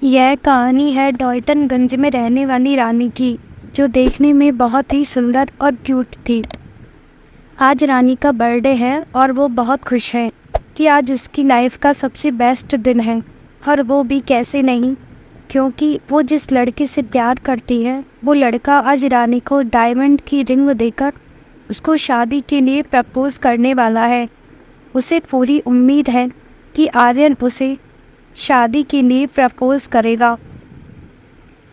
यह कहानी है डॉल्टनगंज में रहने वाली रानी की, जो देखने में बहुत ही सुंदर और क्यूट थी। आज रानी का बर्थडे है और वो बहुत खुश है कि आज उसकी लाइफ का सबसे बेस्ट दिन है। और वो भी कैसे नहीं, क्योंकि वो जिस लड़के से प्यार करती है वो लड़का आज रानी को डायमंड की रिंग देकर उसको शादी के लिए प्रपोज करने वाला है। उसे पूरी उम्मीद है कि आर्यन उसे शादी के लिए प्रपोज करेगा,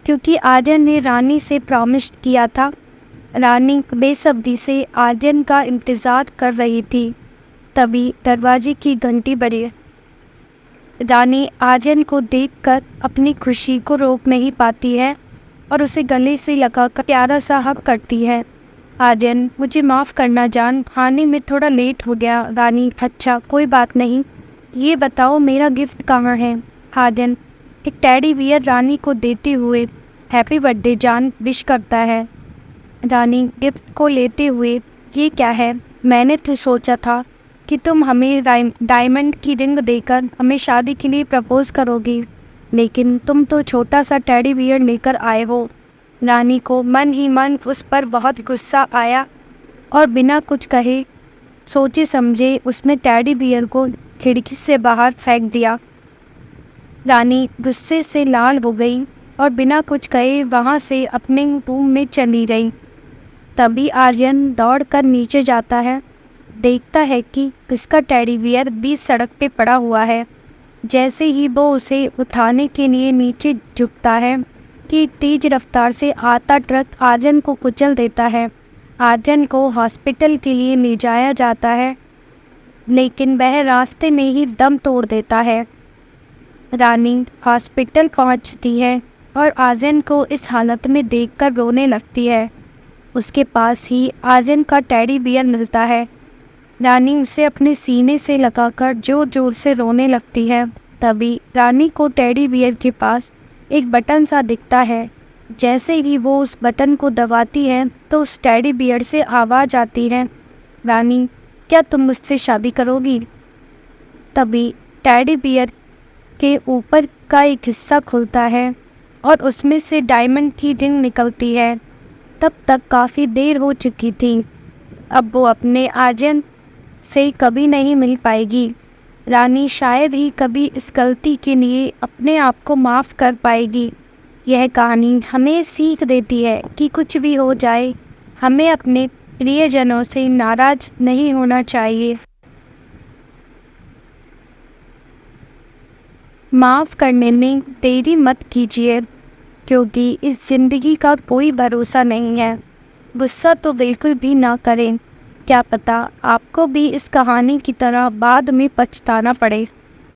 क्योंकि आर्यन ने रानी से प्रॉमिस किया था। रानी बेसब्री से आर्यन का इंतज़ार कर रही थी। तभी दरवाजे की घंटी बजी। रानी आर्यन को देखकर अपनी खुशी को रोक नहीं पाती है और उसे गले से लगाकर प्यारा सा हग करती है। आर्यन, मुझे माफ़ करना जान, खाने में थोड़ा लेट हो गया। रानी, अच्छा कोई बात नहीं, ये बताओ मेरा गिफ्ट कहाँ है? आर्यन एक टेडी बियर रानी को देते हुए हैप्पी बर्थडे जान विश करता है। रानी गिफ्ट को लेते हुए, ये क्या है? मैंने तो सोचा था कि तुम हमें डायमंड की रिंग देकर हमें शादी के लिए प्रपोज करोगी, लेकिन तुम तो छोटा सा टेडी बियर लेकर आए हो। रानी को मन ही मन उस पर बहुत गुस्सा आया और बिना कुछ कहे सोचे समझे उसने टेडी बियर को खिड़की से बाहर फेंक दिया। रानी गुस्से से लाल हो गई और बिना कुछ कहे वहाँ से अपने रूम में चली गई। तभी आर्यन दौड़कर नीचे जाता है, देखता है कि उसका टेडी बियर बीच सड़क पे पड़ा हुआ है। जैसे ही वो उसे उठाने के लिए नीचे झुकता है कि तेज रफ्तार से आता ट्रक आर्यन को कुचल देता है। आर्यन को हॉस्पिटल के लिए ले जाया जाता है, लेकिन वह रास्ते में ही दम तोड़ देता है। रानी हॉस्पिटल पहुंचती है और आर्यन को इस हालत में देखकर रोने लगती है। उसके पास ही आर्यन का टेडी बियर मिलता है। रानी उसे अपने सीने से लगाकर जोर जोर से रोने लगती है। तभी रानी को टेडी बियर के पास एक बटन सा दिखता है। जैसे ही वो उस बटन को दबाती है तो उस टेडी बियर से आवाज़ आती है, रानी क्या तुम मुझसे शादी करोगी? तभी टेडी बियर के ऊपर का एक हिस्सा खुलता है और उसमें से डायमंड की रिंग निकलती है। तब तक काफ़ी देर हो चुकी थी। अब वो अपने आर्यन से कभी नहीं मिल पाएगी। रानी शायद ही कभी इस गलती के लिए अपने आप को माफ़ कर पाएगी। यह कहानी हमें सीख देती है कि कुछ भी हो जाए, हमें अपने प्रियजनों से नाराज़ नहीं होना चाहिए। माफ़ करने में देरी मत कीजिए, क्योंकि इस ज़िंदगी का कोई भरोसा नहीं है। गुस्सा तो बिल्कुल भी ना करें, क्या पता आपको भी इस कहानी की तरह बाद में पछताना पड़े।